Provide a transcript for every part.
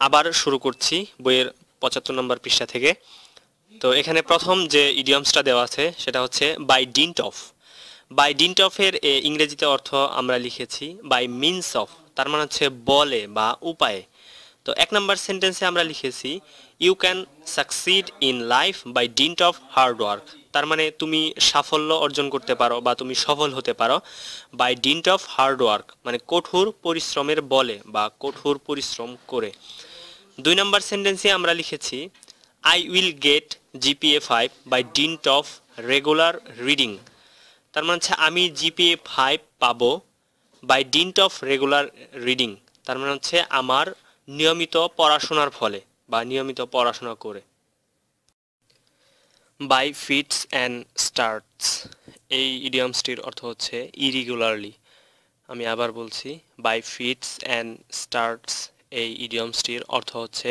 আবার শুরু করছি বইয়ের 75 নম্বর পৃষ্ঠা থেকে। তো এখানে প্রথম যে ইডিয়মসটা দেওয়া আছে সেটা হচ্ছে by dint of. By dint অফের ইংরেজিতে অর্থ আমরা লিখেছি বাই মিনস অফ, তার মানে হচ্ছে বলে বা উপায়ে। তো 1 নম্বর সেন্টেন্সে আমরা লিখেছি you can succeed in life by dint of hard work, তার মানে তুমি সাফল্য অর্জন করতে পারো বা তুমি সফল হতে পারো by dint of hard work, মানে কঠোর পরিশ্রমের বলে বা কঠোর পরিশ্রম করে। 2 নম্বর সেন্টেন্সে আমরা লিখেছি I will get GPA 5 by dint of regular reading, তার মানে হচ্ছে আমি জিপিএ 5 পাবো by dint of regular reading, তার মানে হচ্ছে আমার নিয়মিত পড়াশোনার ফলে বা নিয়মিত পড়াশোনা করে। বাই ফিটস অ্যান্ড স্টার্টস, এই ইডিয়মসটির অর্থ হচ্ছে ইরেগুলারলি। আমি আবার বলছি, বাই ফিটস অ্যান্ড স্টার্টস এই ইডিয়মসটির অর্থ হচ্ছে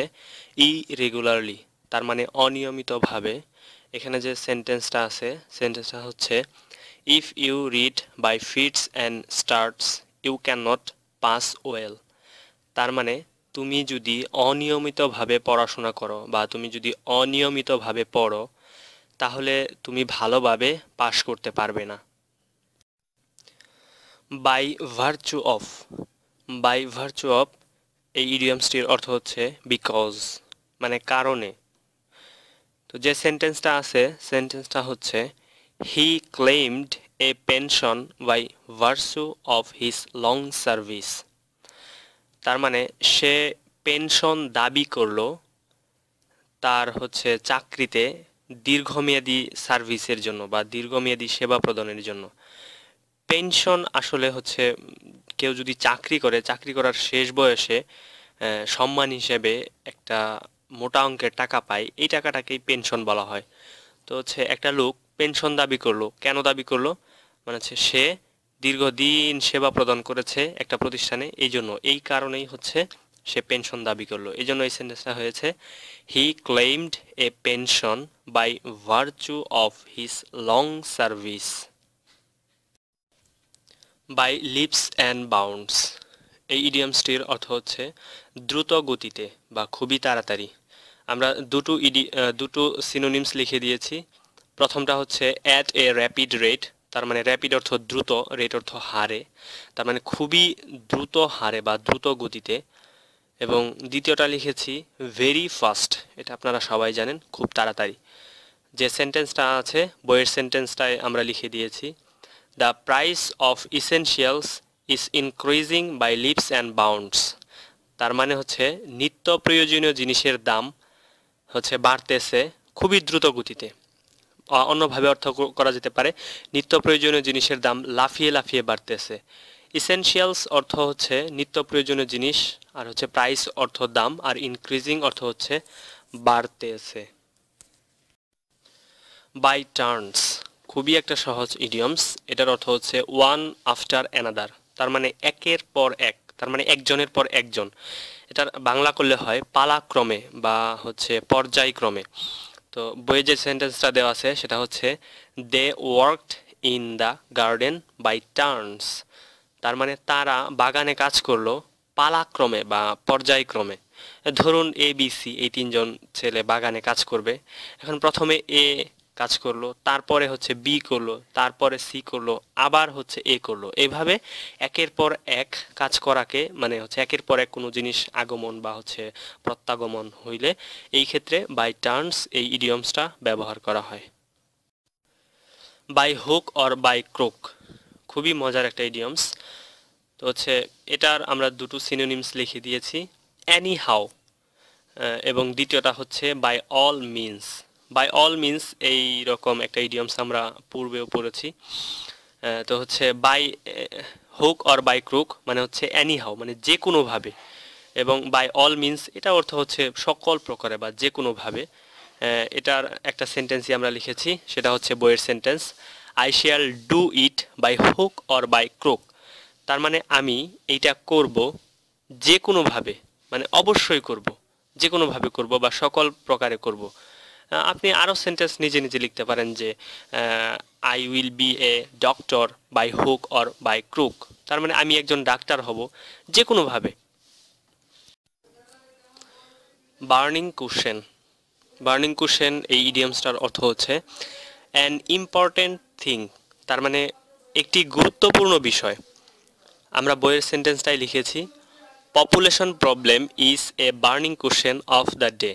ইরেগুলারলি, তার মানে অনিয়মিতভাবে। এখানে যে সেন্টেন্সটা আছে সেন্টেন্সটা হচ্ছে if you read by fits and starts you can not pass well, তার মানে তুমি যদি অনিয়মিতভাবে পড়াশোনা করো বা তুমি যদি অনিয়মিতভাবে পড়ো তাহলে তুমি ভালোভাবে পাশ করতে পারবে না। By virtue of, by virtue of এই ইডিয়মসটির অর্থ হচ্ছে বিকজ, মানে কারণে। তো যে সেন্টেন্সটা আছে সেন্টেন্সটা হচ্ছে he claimed a pension by virtue of his long service, তার মানে সে পেনশন দাবি করলো তার হচ্ছে চাকরিতে দীর্ঘমেয়াদী সার্ভিসের জন্য বা দীর্ঘমেয়াদী সেবা প্রদানের জন্য। পেনশন আসলে হচ্ছে কেউ যদি চাকরি করে, চাকরি করার শেষ বয়সে সম্মান হিসেবে একটা মোটা অঙ্কের টাকা পায়, এই টাকাটাকেই পেনশন বলা হয়। তো হচ্ছে একটা লোক পেনশন দাবি করলো, কেন দাবি করলো, মানে হচ্ছে সে দীর্ঘদিন সেবা প্রদান করেছে একটা প্রতিষ্ঠানে, এই জন্য এই কারণেই হচ্ছে সে পেনশন দাবি করলো। এই জন্য এই সেন্টেন্সটা হয়েছে he claimed a pension by virtue of his long service. By leaps and bounds, এই ইডিয়মসটির অর্থ হচ্ছে দ্রুত গতিতে বা খুবই তাড়াতাড়ি। আমরা দুটো সিনোনিমস লিখে দিয়েছি। প্রথমটা হচ্ছে অ্যাট এ র্যাপিড রেট, তার মানে র্যাপিড অর্থ দ্রুত, রেট অর্থ হারে, তার মানে খুবই দ্রুত হারে বা দ্রুত গতিতে। এবং দ্বিতীয়টা লিখেছি ভেরি ফাস্ট, এটা আপনারা সবাই জানেন, খুব তাড়াতাড়ি। যে সেন্টেন্সটা আছে বইয়ের সেন্টেন্সটায় আমরা লিখে দিয়েছি the price of essentials is increasing by leaps and bounds, তার মানে হচ্ছে নিত্য প্রয়োজনীয় জিনিসের দাম হচ্ছে বাড়তেছে খুবই দ্রুত গতিতে। অন্যভাবে অর্থ করা যেতে পারে নিত্য প্রয়োজনীয় জিনিসের দাম লাফিয়ে লাফিয়ে বাড়তেছে। ইসেনশিয়ালস অর্থ হচ্ছে নিত্য প্রয়োজনীয় জিনিস, আর হচ্ছে প্রাইস অর্থ দাম, আর ইনক্রিজিং অর্থ হচ্ছে বাড়তেছে। বাই টার্নস, খুবই একটা সহজ ইডিয়মস, এটার অর্থ হচ্ছে ওয়ান আফটার অ্যানাদার, তার মানে একের পর এক, তার মানে একজনের পর একজন। এটার বাংলা করলে হয় পালাক্রমে বা হচ্ছে পর্যায়ক্রমে। তো বইয়ে যে সেন্টেন্সটা দেওয়া আছে সেটা হচ্ছে they worked in the garden by turns, তার মানে তারা বাগানে কাজ করলো পালাক্রমে বা পর্যায়ক্রমে। ধরুন এ বি সি এই তিনজন ছেলে বাগানে কাজ করবে। এখন প্রথমে এ কাজ করলো, তারপরে হচ্ছে বি করলো, তারপরে সি করলো, আবার হচ্ছে এ করলো। এইভাবে একের পর এক কাজ করাকে মানে হচ্ছে একের পর এক কোনো জিনিস আগমন বা হচ্ছে প্রত্যাগমন হইলে এই ক্ষেত্রে বাই টার্নস এই ইডিয়মসটা ব্যবহার করা হয়। By hook or by crook, খুবই মজার একটা ইডিয়মস। তো হচ্ছে এটার আমরা দুটো সিনোনিমস লিখে দিয়েছি, এনি হাউ এবং দ্বিতীয়টা হচ্ছে by all means. By all means এই রকম একটা ইডিয়মস আমরা পূর্বেও পড়েছি। তো হচ্ছে by hook or by crook মানে হচ্ছে এনি হাউ মানে যে কোনোভাবে, এবং বাই অল মিনস এটা অর্থ হচ্ছে সকল প্রকারে বা যে কোনোভাবে। এটার একটা সেন্টেন্সই আমরা লিখেছি, সেটা হচ্ছে বইয়ের sentence I shall do it by hook or by crook, তার মানে আমি এইটা করব যে কোনোভাবে, মানে অবশ্যই করব, যে কোনোভাবে করব বা সকল প্রকারে করব। আপনি আরও সেন্টেন্স নিজে নিজে লিখতে পারেন যে I will be a doctor by hook or by crook, তার মানে আমি একজন ডাক্তার হব যে কোনোভাবে। বার্নিং কুশেন। বার্নিং কুশেন এই ইডিয়মসটার অর্থ হচ্ছে অ্যান ইম্পর্টেন্ট থিং, তার মানে একটি গুরুত্বপূর্ণ বিষয়। আমরা বইয়ের সেন্টেন্সটাই লিখেছি, population problem is a burning question of the day.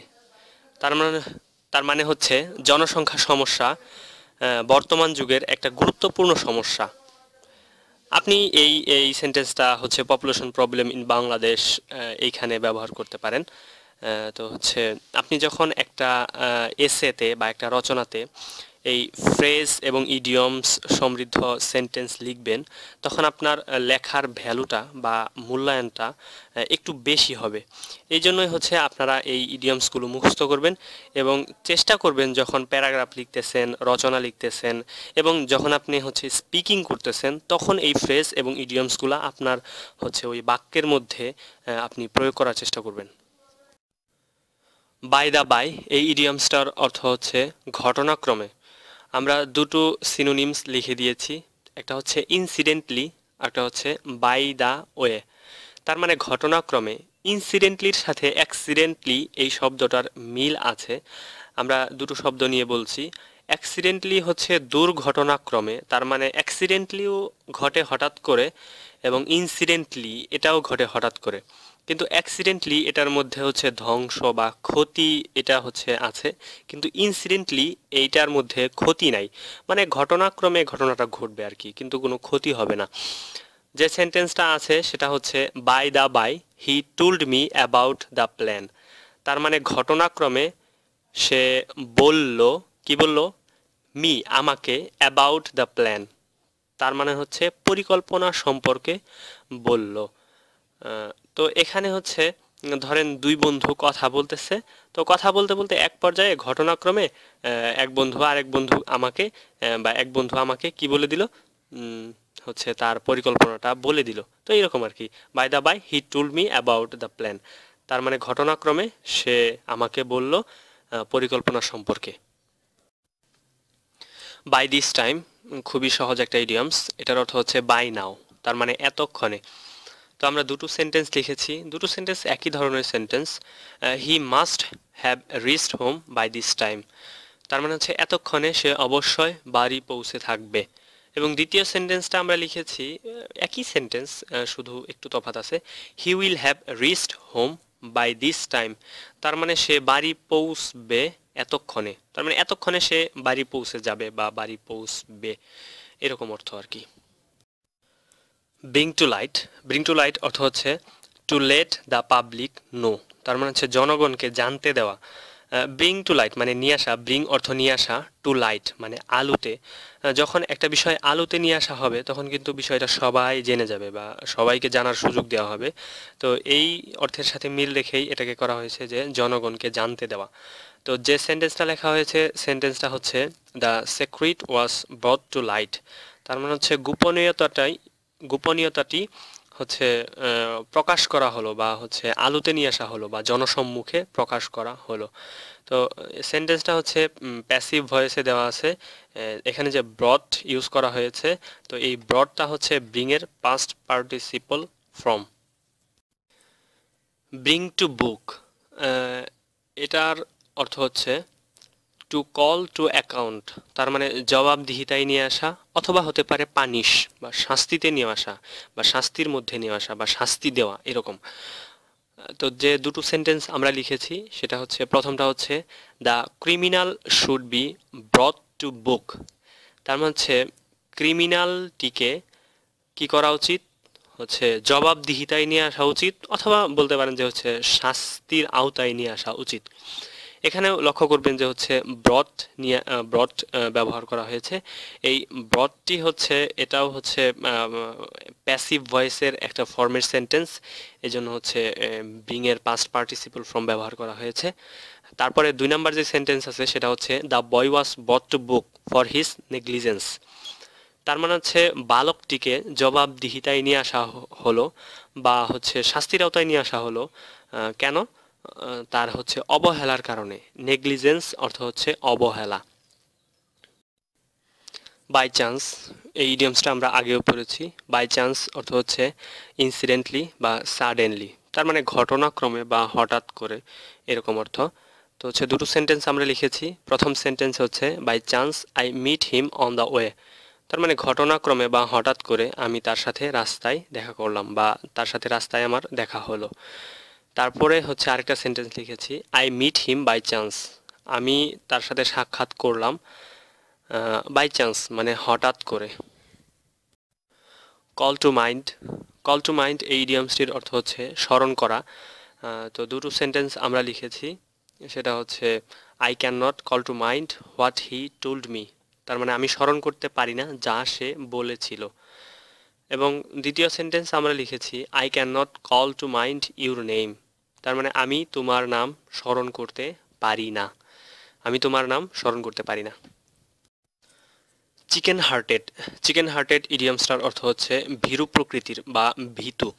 তার মানে হচ্ছে জনসংখ্যা সমস্যা বর্তমান যুগের একটা গুরুত্বপূর্ণ সমস্যা। আপনি এই এই সেন্টেন্সটা হচ্ছে পপুলেশন প্রবলেম ইন বাংলাদেশ এইখানে ব্যবহার করতে পারেন। তো হচ্ছে আপনি যখন একটা এসেতে বা একটা রচনাতে এই ফ্রেজ এবং ইডিয়মস সমৃদ্ধ সেন্টেন্স লিখবেন, তখন আপনার লেখার ভ্যালুটা বা মূল্যায়নটা একটু বেশি হবে। এই জন্যই হচ্ছে আপনারা এই ইডিয়মসগুলো মুখস্থ করবেন এবং চেষ্টা করবেন যখন প্যারাগ্রাফ লিখতেছেন, রচনা লিখতেছেন এবং যখন আপনি হচ্ছে স্পিকিং করতেছেন, তখন এই ফ্রেজ এবং ইডিয়মসগুলো আপনার হচ্ছে ওই বাক্যের মধ্যে আপনি প্রয়োগ করার চেষ্টা করবেন। বাই দা বাই এই ইডিয়মসটার অর্থ হচ্ছে ঘটনাক্রমে। আমরা দুটো সিনোনিমস লিখে দিয়েছি, একটা হচ্ছে ইনসিডেন্টলি, একটা হচ্ছে বাই দা ওয়ে। তার মানে ঘটনাক্রমে। ইনসিডেন্টলির সাথে অ্যাক্সিডেন্টলি এই শব্দটার মিল আছে। আমরা দুটো শব্দ নিয়ে বলছি। অ্যাক্সিডেন্টলি হচ্ছে দুর্ঘটনাক্রমে, তার মানে অ্যাক্সিডেন্টলিও ঘটে হঠাৎ করে এবং ইনসিডেন্টলি এটাও ঘটে হঠাৎ করে। কিন্তু অ্যাক্সিডেন্টলি এটার মধ্যে হচ্ছে ধ্বংস বা ক্ষতি এটা হচ্ছে আছে, কিন্তু ইনসিডেন্টলি এইটার মধ্যে ক্ষতি নাই, মানে ঘটনাক্রমে ঘটনাটা ঘটবে আর কি, কিন্তু কোনো ক্ষতি হবে না। যে সেন্টেন্সটা আছে সেটা হচ্ছে by the by he told me about the plan. তার মানে ঘটনাক্রমে সে বলল, কি বলল, মি আমাকে, অ্যাবাউট দ্য প্ল্যান, তার মানে হচ্ছে পরিকল্পনা সম্পর্কে বলল। তো এখানে হচ্ছে ধরেন দুই বন্ধু কথা বলতেছে, তো কথা বলতে বলতে এক পর্যায়ে ঘটনাক্রমে এক বন্ধু আরেক বন্ধু আমাকে বা এক বন্ধু আমাকে কি বলে দিল, হচ্ছে তার পরিকল্পনাটা বলে দিল। তো এইরকম আর কি, by the by he told me about the plan, তার মানে ঘটনাক্রমে সে আমাকে বলল পরিকল্পনা সম্পর্কে। বাই দিস টাইম খুবই সহজ একটা ইডিয়মস, এটার অর্থ হচ্ছে বাই নাও, তার মানে এতক্ষণে। তো আমরা দুটো সেন্টেন্স লিখেছি, দুটো সেন্টেন্স একই ধরনের sentence. He must have reached home by this time, তার মানে হচ্ছে এতক্ষণে সে অবশ্যই বাড়ি পৌঁছে থাকবে। এবং দ্বিতীয় সেন্টেন্সটা আমরা লিখেছি একই সেন্টেন্স, শুধু একটু তফাৎ আছে। He will have reached home by this time, তার মানে সে বাড়ি পৌঁছবে এতক্ষণে, তার মানে এতক্ষণে সে বাড়ি পৌঁছে যাবে বা বাড়ি পৌঁছবে, এরকম অর্থ আর কি। Bring to light, bring to light অর্থ হচ্ছে to let the public know, তার মানে হচ্ছে জনগণকে জানতে দেওয়া। ব্রিং টু লাইট মানে নিয়ে আসা, ব্রিং অর্থ নিয়ে আসা, টু লাইট মানে আলোতে। যখন একটা বিষয় আলোতে নিয়ে আসা হবে তখন কিন্তু বিষয়টা সবাই জেনে যাবে বা সবাইকে জানার সুযোগ দেওয়া হবে। তো এই অর্থের সাথে মিল রেখেই এটাকে করা হয়েছে যে জনগণকে জানতে দেওয়া। তো যে সেন্টেন্সটা লেখা হয়েছে সেন্টেন্সটা হচ্ছে the secret was ব্রট two light, তার মানে হচ্ছে গোপনীয়তাটি হচ্ছে প্রকাশ করা হলো বা হচ্ছে আলোতে নিয়ে আসা হলো বা জনসম্মুখে প্রকাশ করা হলো। তো সেন্টেন্সটা হচ্ছে প্যাসিভ ভয়েসে দেওয়া আছে, এখানে যে ব্রট ইউজ করা হয়েছে, তো এই ব্রটটা হচ্ছে ব্রিং এর past participle form. Bring to book, এটার অর্থ হচ্ছে টু কল টু অ্যাকাউন্ট, তার মানে জবাবদিহিতায় নিয়ে আসা, অথবা হতে পারে পানিশ বা শাস্তিতে নিয়ে আসা বা শাস্তির মধ্যে নিয়ে আসা বা শাস্তি দেওয়া, এরকম। তো যে দুটো সেন্টেন্স আমরা লিখেছি সেটা হচ্ছে, প্রথমটা হচ্ছে the criminal should be ব্রট to book, তার মানে হচ্ছে ক্রিমিনালটিকে কি করা উচিত, হচ্ছে জবাবদিহিতায় নিয়ে আসা উচিত, অথবা বলতে পারেন যে হচ্ছে শাস্তির আওতায় নিয়ে আসা উচিত। এখানেও লক্ষ্য করবেন যে হচ্ছে ব্রট ব্যবহার করা হয়েছে। এই ব্রটটি হচ্ছে এটাও হচ্ছে প্যাসিভ ভয়েসের একটা ফর্মের সেন্টেন্স, এই জন্য হচ্ছে বিং এর পাস্ট পার্টিসিপল ফর্ম ব্যবহার করা হয়েছে। তারপরে 2 নাম্বার যে সেন্টেন্স আছে সেটা হচ্ছে the boy was ব্রট to book for his negligence, তার মানে হচ্ছে বালকটিকে জবাবদিহিতায় নিয়ে আসা হলো বা হচ্ছে শাস্তির আওতায় নিয়ে আসা হলো, কেন, তার হচ্ছে অবহেলার কারণে। নেগলিজেন্স অর্থ হচ্ছে অবহেলা। বাই চান্স এই ইডিয়মসটা আমরা আগেও পড়েছি। বাই চান্স অর্থ হচ্ছে ইনসিডেন্টলি বা সাডেনলি, তার মানে ঘটনাক্রমে বা হঠাৎ করে এরকম অর্থ। তো হচ্ছে দুটো সেন্টেন্স আমরা লিখেছি। প্রথম সেন্টেন্স হচ্ছে by chance I meet him on the way, তার মানে ঘটনাক্রমে বা হঠাৎ করে আমি তার সাথে রাস্তায় দেখা করলাম বা তার সাথে রাস্তায় আমার দেখা হলো। তারপরে হচ্ছে আরেকটা সেন্টেন্স লিখেছি I meet him by chance, আমি তার সাথে সাক্ষাৎ করলাম বাই চান্স মানে হঠাৎ করে। Call to mind, call to mind এই ইডিয়ামসটির অর্থ হচ্ছে স্মরণ করা। তো দুটো সেন্টেন্স আমরা লিখেছি, সেটা হচ্ছে I can not call to mind what he told me, তার মানে আমি স্মরণ করতে পারি না যা সে বলেছিল। এবং দ্বিতীয় সেন্টেন্স আমরা লিখেছি I can not call to mind your name, তার মানে আমি তোমার নাম স্মরণ করতে পারি না, আমি তোমার নাম স্মরণ করতে পারি না। চিকেন হার্টেড, চিকেন হার্টেড ইডিয়ামসটার অর্থ হচ্ছে ভীরু প্রকৃতির বা ভীতু।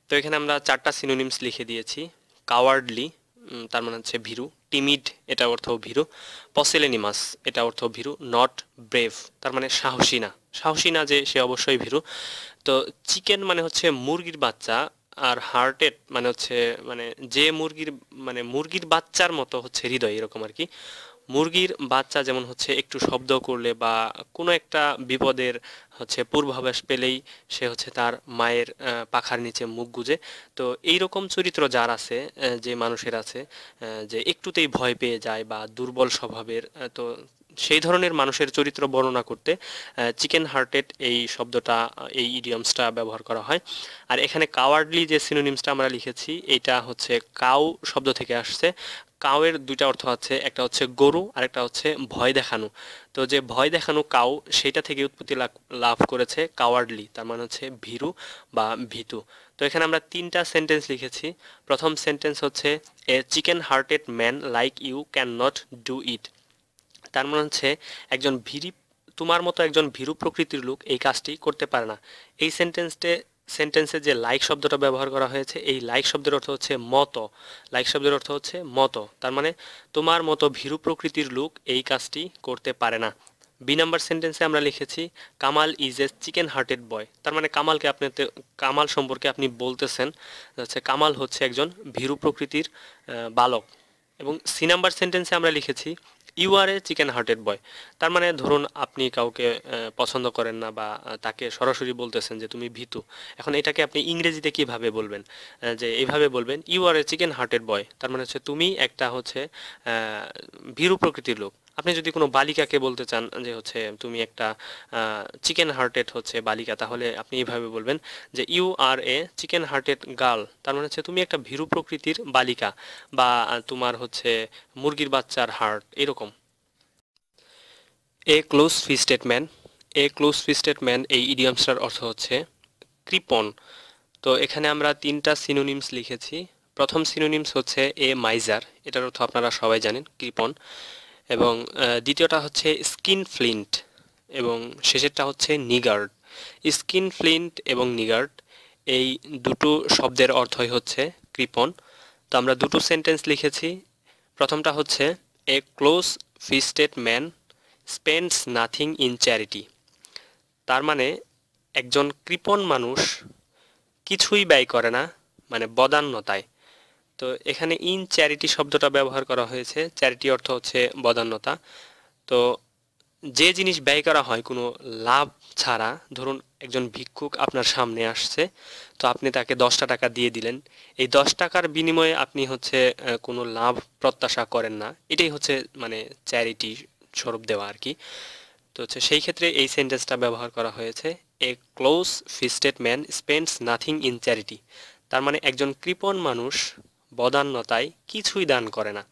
তো এখানে আমরা চারটা সিনোনিমস লিখে দিয়েছি। কাওয়ার্ডলি তার মানে হচ্ছে ভীরু, টিমিড এটা অর্থ ভীরু, পসিলেনিমাস এটা অর্থ ভীরু, নট ব্রেভ তার মানে সাহসী না, সাহসী না যে সে অবশ্যই ভীরু। তো চিকেন মানে হচ্ছে মুরগির বাচ্চা, আর হার্টেড মানে হচ্ছে মানে যে মুরগির মানে মুরগির বাচ্চার মতো হচ্ছে হৃদয় এরকম আর কি। মুরগির বাচ্চা যেমন হচ্ছে একটু শব্দ করলে বা কোনো একটা বিপদের হচ্ছে পূর্বাভাস পেলেই সে হচ্ছে তার মায়ের পাখার নিচে মুখ গুজে। তো এইরকম চরিত্র যার আছে, যে মানুষের আছে, যে একটুতেই ভয় পেয়ে যায় বা দুর্বল স্বভাবের, তো সেই ধরনের মানুষের চরিত্র বর্ণনা করতে চিকেন হার্টেড এই শব্দটা, এই ইডিয়মসটা ব্যবহার করা হয়। আর এখানে কাওয়ার্ডলি যে সিনোনিমসটা আমরা লিখেছি এটা হচ্ছে কাউ শব্দ থেকে আসছে। কাউয়ের দুইটা অর্থ আছে, একটা হচ্ছে গরু আর একটা হচ্ছে ভয় দেখানো। তো যে ভয় দেখানো কাউ সেটা থেকে উৎপত্তি লাভ করেছে কাওয়ার্ডলি, তার মানে হচ্ছে ভীরু বা ভীতু। তো এখানে আমরা তিনটা সেন্টেন্স লিখেছি। প্রথম সেন্টেন্স হচ্ছে a chicken hearted man like you can not do it, তার মানে হচ্ছে একজন তোমার মতো একজন ভীরু প্রকৃতির লোক এই কাজটি করতে পারে না। এই সেন্টেন্সে যে লাইক শব্দটা ব্যবহার করা হয়েছে, এই লাইক শব্দের অর্থ হচ্ছে মতো, লাইক শব্দের অর্থ হচ্ছে মতো, তার মানে তোমার মতো ভীরু প্রকৃতির লোক এই কাজটি করতে পারে না। বি নাম্বার সেন্টেন্সে আমরা লিখেছি Kamal is a chicken hearted boy, তার মানে কামাল সম্পর্কে আপনি বলতেছেন হচ্ছে কামাল হচ্ছে একজন ভীরু প্রকৃতির বালক। এবং সি নাম্বার সেন্টেন্সে আমরা লিখেছি you are a chicken hearted boy, তার মানে ধরুন আপনি কাউকে পছন্দ করেন না বা তাকে সরাসরি বলতেছেন যে তুমি ভীতু। এখন এটাকে আপনি ইংরেজিতে কিভাবে বলবেন? যে এইভাবে বলবেন you are a chicken hearted boy, তার মানে হচ্ছে তুমি একটা হচ্ছে ভীরু প্রকৃতির লোক। আপনি যদি কোনো বালিকাকে বলতে চান যে হচ্ছে তুমি একটা চিকেন হার্টেড হচ্ছে বালিকা, তাহলে আপনি এইভাবে বলবেন যে you are a chicken hearted girl, তার মানে হচ্ছে তুমি একটা ভীরু প্রকৃতির বালিকা বা তোমার হচ্ছে মুরগির বাচ্চার হার্ট এরকম। এ ক্লোজ ফিস্টেড ম্যান, এ ক্লোজ ফিস্টেড ম্যান এই ইডিয়মসটার অর্থ হচ্ছে কৃপণ। তো এখানে আমরা তিনটা সিনোনিমস লিখেছি। প্রথম সিনোনিমস হচ্ছে এ মাইজার, এটার অর্থ আপনারা সবাই জানেন কৃপণ। এবং দ্বিতীয়টা হচ্ছে স্কিন ফ্লিন্ট এবং শেষেরটা হচ্ছে নিগার্ড। স্কিন ফ্লিন্ট এবং নিগার্ড এই দুটো শব্দের অর্থই হচ্ছে কৃপণ। তো আমরা দুটো সেন্টেন্স লিখেছি। প্রথমটা হচ্ছে a close fisted man spends nothing in charity, তার মানে একজন কৃপণ মানুষ কিছুই ব্যয় করে না মানে বদান্যতায়। তো এখানে ইন চ্যারিটি শব্দটা ব্যবহার করা হয়েছে, চ্যারিটি অর্থ হচ্ছে বদান্যতা। তো যে জিনিস ব্যয় করা হয় কোনো লাভ ছাড়া, ধরুন একজন ভিক্ষুক আপনার সামনে আসছে, তো আপনি তাকে 10টা টাকা দিয়ে দিলেন, এই 10 টাকার বিনিময়ে আপনি হচ্ছে কোনো লাভ প্রত্যাশা করেন না, এটাই হচ্ছে মানে চ্যারিটি স্বরূপ দেওয়া আর কি। তো হচ্ছে সেই ক্ষেত্রে এই সেন্টেন্সটা ব্যবহার করা হয়েছে a close fisted man spends nothing in charity, তার মানে একজন কৃপণ মানুষ বদান্যতায় কিছুই দান করে না।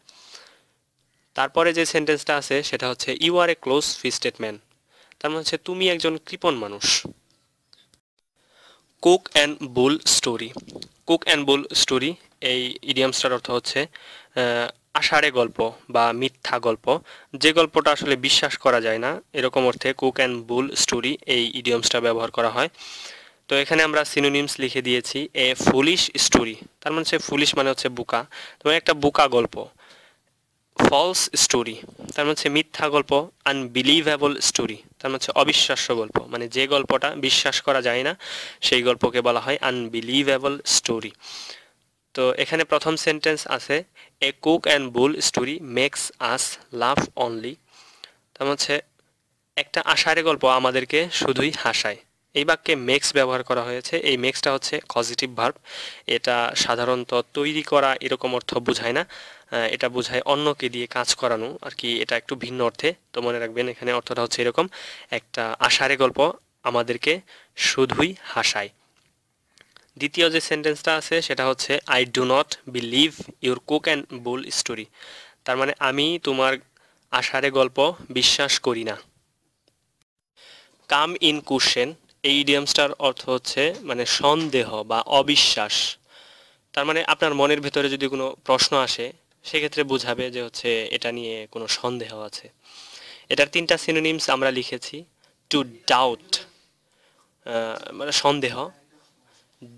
তারপরে যে সেন্টেন্সটা আছে সেটা হচ্ছে you are a close fisted man, তার মানে হচ্ছে তুমি একজন কৃপণ মানুষ। Cock and bull story, cock and bull story এই ইডিয়ামসটার অর্থ হচ্ছে আষাঢ়ে গল্প বা মিথ্যা গল্প, যে গল্পটা আসলে বিশ্বাস করা যায় না, এরকম অর্থে কুক অ্যান্ড বুল স্টোরি এই ইডিয়ামসটা ব্যবহার করা হয়। তো এখানে আমরা সিনোনিমস লিখে দিয়েছি এ ফুলিশ স্টোরি, তার মানে হচ্ছে ফুলিশ মানে হচ্ছে বোকা, তো একটা বোকা গল্প। ফলস স্টোরি তার মানে হচ্ছে মিথ্যা গল্প। আনবিলিভেবল স্টোরি তার মানে হচ্ছে অবিশ্বাস্য গল্প, মানে যে গল্পটা বিশ্বাস করা যায় না সেই গল্পকে বলা হয় আনবিলিভেবল স্টোরি। তো তো এখানে প্রথম সেন্টেন্স আছে a cock and bull story makes us love only. তার হচ্ছে একটা আষাঢ়ে গল্প আমাদেরকে শুধুই হাসায়। এই বাক্যে মেক্স ব্যবহার করা হয়েছে। এই মেক্সটা হচ্ছে পজিটিভ ভার্ব। এটা সাধারণত তৈরি করা এরকম অর্থ বোঝায় না, এটা বোঝায় অন্যকে দিয়ে কাজ করানো আর কি। এটা একটু ভিন্ন অর্থে, তো মনে রাখবেন এখানে অর্থটা হচ্ছে এরকম, একটা আষাঢ়ে গল্প আমাদেরকে শুধুই হাসায়। দ্বিতীয় যে সেন্টেন্সটা আছে সেটা হচ্ছে I do not believe your cook and bull story. তার মানে আমি তোমার আষাঢ়ে গল্প বিশ্বাস করি না। কাম ইন কোশ্চেন, এই ইডিয়ামসটার অর্থ হচ্ছে মানে সন্দেহ বা অবিশ্বাস। তার মানে আপনার মনের ভেতরে যদি কোনো প্রশ্ন আসে সেক্ষেত্রে বোঝাবে যে হচ্ছে এটা নিয়ে কোনো সন্দেহ আছে। এটার তিনটা সিনোনিমস আমরা লিখেছি। টু ডাউট মানে সন্দেহ,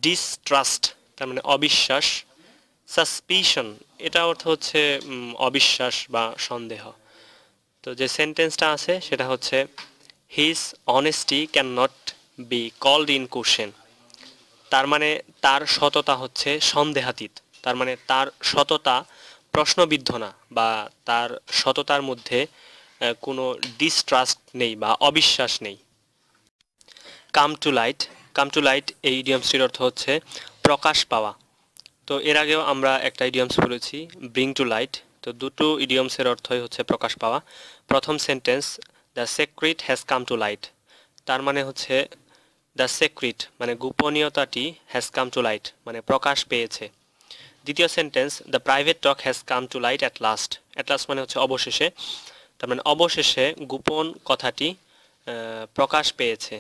ডিসট্রাস্ট তার মানে অবিশ্বাস, সাসপিশন এটা অর্থ হচ্ছে অবিশ্বাস বা সন্দেহ। তো যে সেন্টেন্সটা আছে সেটা হচ্ছে his honesty can not be called in question. তার মানে তার সততা হচ্ছে সন্দেহাতীত। তার মানে তার সততা প্রশ্নবিদ্ধ না, বা তার সততার মধ্যে কোনো ডিসট্রাস্ট নেই বা অবিশ্বাস নেই। Come to light, come to light এই ইডিয়ামসটির অর্থ হচ্ছে প্রকাশ পাওয়া। তো এর আগেও আমরা একটা ইডিয়ামস বলেছি ব্রিং টু লাইট। তো দুটো ইডিয়ামসের অর্থই হচ্ছে প্রকাশ পাওয়া। প্রথম sentence the secret has come to light, তার মানে হচ্ছে দ্য সিক্রেট মানে গোপনীয়তাটি হ্যাজ কাম টু লাইট মানে প্রকাশ পেয়েছে। দ্বিতীয় sentence the private talk has come to light at last, at last মানে হচ্ছে অবশেষে, তার মানে অবশেষে গোপন কথাটি প্রকাশ পেয়েছে।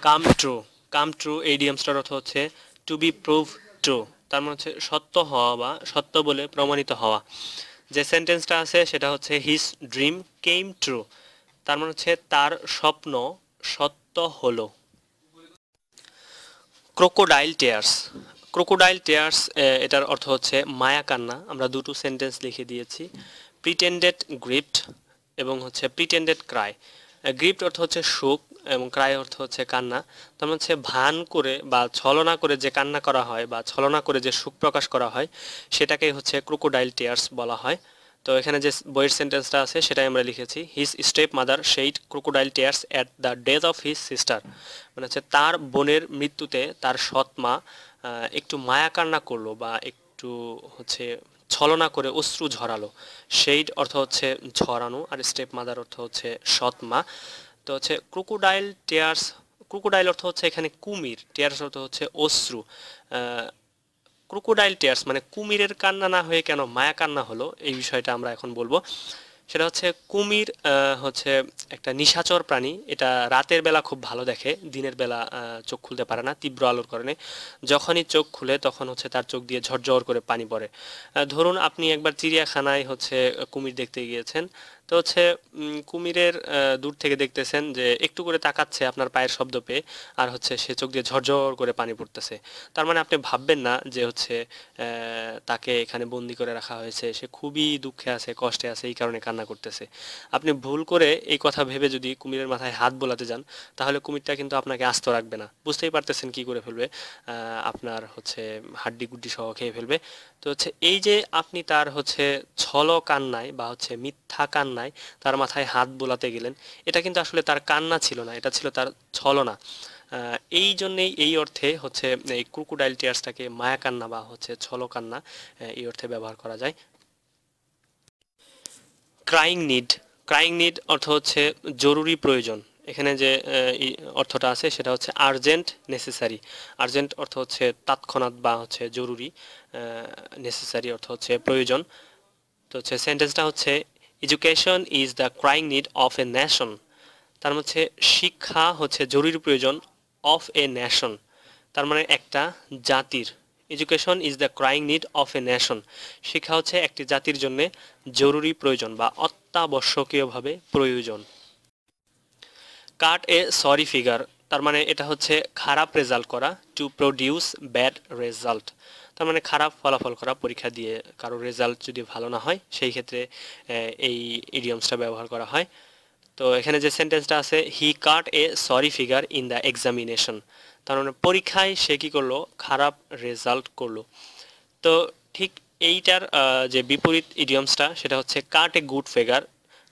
কাম ট্রু, কাম ট্রু এই ইডিয়ামসটার অর্থ হচ্ছে টু বি প্রুভ ট্রু, তার মানে হচ্ছে সত্য হওয়া বা সত্য বলে প্রমাণিত হওয়া। যে সেন্টেন্সটা আছে সেটা হচ্ছে হিজ ড্রিম কেম ট্রু, তার মানে হচ্ছে তার স্বপ্ন সত্য হলো। ক্রোকোডাইল টিয়ার্স, ক্রোকোডাইল টিয়ার্স এটার অর্থ হচ্ছে মায়া কান্না। আমরা দুটো সেন্টেন্স লিখে দিয়েছি, প্রিটেন্ডেড গ্রিপ্ট এবং হচ্ছে প্রিটেন্ডেড ক্রাই। গ্রিপ্ট অর্থ হচ্ছে সুখ এবং ক্রাই অর্থ হচ্ছে কান্না। তার মানে হচ্ছে ভান করে বা ছলনা করে যে কান্না করা হয় বা ছলনা করে যে সুখ প্রকাশ করা হয় সেটাকেই হচ্ছে ক্রোকোডাইল টিয়ার্স বলা হয়। তো এখানে যে বইয়ের সেন্টেন্সটা আছে সেটাই আমরা লিখেছি his stepmother shed crocodile tears at the death of his sister, মানে হচ্ছে তার বোনের মৃত্যুতে তার সৎ মা একটু মায়া কান্না করলো বা একটু হচ্ছে ছলনা করে অশ্রু ঝরালো। শেড অর্থ হচ্ছে ঝরানো আর স্টেপ মাদার অর্থ হচ্ছে সৎ মা। তো হচ্ছে ক্রোকোডাইল টিয়ার্স, ক্রোকোডাইল অর্থ হচ্ছে এখানে কুমির, টিয়ার্স অর্থ হচ্ছে অশ্রু। ক্রোকোডাইল টিয়ার্স মানে কুমিরের কান্না না হয়ে কেন মায়া কান্না হলো, এই বিষয়টা আমরা এখন বলবো। সেটা হচ্ছে কুমির হচ্ছে একটা নিশাচর প্রাণী। এটা রাতের বেলা খুব ভালো দেখে, দিনের বেলা চোখ খুলতে পারে না তীব্র আলোর কারণে। যখনই চোখ খুলে তখন হচ্ছে তার চোখ দিয়ে ঝরঝর করে পানি পড়ে। ধরুন আপনি একবার চিড়িয়াখানায় হচ্ছে কুমির দেখতে গিয়েছেন, তো হচ্ছে কুমিরের দূর থেকে দেখতেছেন যে একটু করে তাকাচ্ছে আপনার পায়ের শব্দ পেয়ে, আর হচ্ছে সে চোখ দিয়ে ঝরঝর করে পানি পড়তেছে। তার মানে আপনি ভাববেন না যে হচ্ছে তাকে এখানে বন্দি করে রাখা হয়েছে, সে খুবই দুঃখে আছে, কষ্টে আছে, এই কারণে কান্না করতেছে। আপনি ভুল করে এই কথা ভেবে যদি কুমিরের মাথায় হাত বোলাতে যান তাহলে কুমিরটা কিন্তু আপনাকে আস্ত রাখবে না, বুঝতেই পারতেছেন কি করে ফেলবে, আপনার হচ্ছে হাড্ডি গুড্ডি সহ খেয়ে ফেলবে। তো হচ্ছে এই যে আপনি তার হচ্ছে ছল কান্নায় বা হচ্ছে মিথ্যা কান্নায় তার মাথায় হাত বোলাতে গেলেন, এটা কিন্তু আসলে তার কান্না ছিল না, এটা ছিল তার ছলনা। এই জন্যেই এই অর্থে হচ্ছে এই ক্রোকোডাইল টিয়ার্সটাকে মায়া কান্না বা হচ্ছে ছল কান্না এই অর্থে ব্যবহার করা যায়। ক্রাইং নিড, ক্রাইং নিড অর্থ হচ্ছে জরুরি প্রয়োজন। এখানে যে অর্থটা আছে সেটা হচ্ছে আর্জেন্ট নেসেসারি। আর্জেন্ট অর্থ হচ্ছে তৎক্ষণাৎ বা হচ্ছে জরুরি, নেসেসারি অর্থ হচ্ছে প্রয়োজন। তো হচ্ছে সেন্টেন্সটা হচ্ছে education is the crying need of a nation, তার হচ্ছে শিক্ষা হচ্ছে জরুরি প্রয়োজন অফ এ নেশন, তার মানে একটা জাতির। Education is the crying need of a nation, শিক্ষা হচ্ছে একটি জাতির জন্য জরুরি প্রয়োজন বা অত্যাবশ্যকীয়ভাবে প্রয়োজন। কাট এ সরি ফিগার, তার মানে এটা হচ্ছে খারাপ রেজাল্ট করা, টু প্রডিউস ব্যাড রেজাল্ট, তার মানে খারাপ ফলাফল করা, পরীক্ষা দিয়ে কারো রেজাল্ট যদি ভালো না হয় সেই ক্ষেত্রে এই ইডিয়মসটা ব্যবহার করা হয়। তো এখানে যে সেন্টেন্সটা আছে he cut a sorry figure in the examination, তার মানে পরীক্ষায় সে কি করলো, খারাপ রেজাল্ট করলো। তো ঠিক এইটার যে বিপরীত ইডিয়মসটা সেটা হচ্ছে cut a good figure,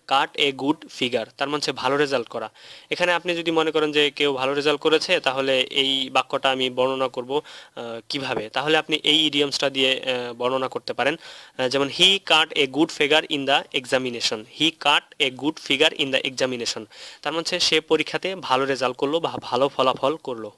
cut a good figure, তার মানে হচ্ছে ভালো রেজাল্ট করা। এখানে আপনি যদি মনে করেন যে কেউ ভালো রেজাল্ট করেছে, তাহলে এই বাক্যটা আমি বর্ণনা করব কিভাবে, তাহলে আপনি এই ইডিয়মসটা দিয়ে বর্ণনা করতে পারেন। যেমন he cut a good figure in the examination, he cut a good figure in the examination, তার মানে হচ্ছে সে পরীক্ষাতে ভালো রেজাল্ট করলো বা ভালো ফলাফল করলো।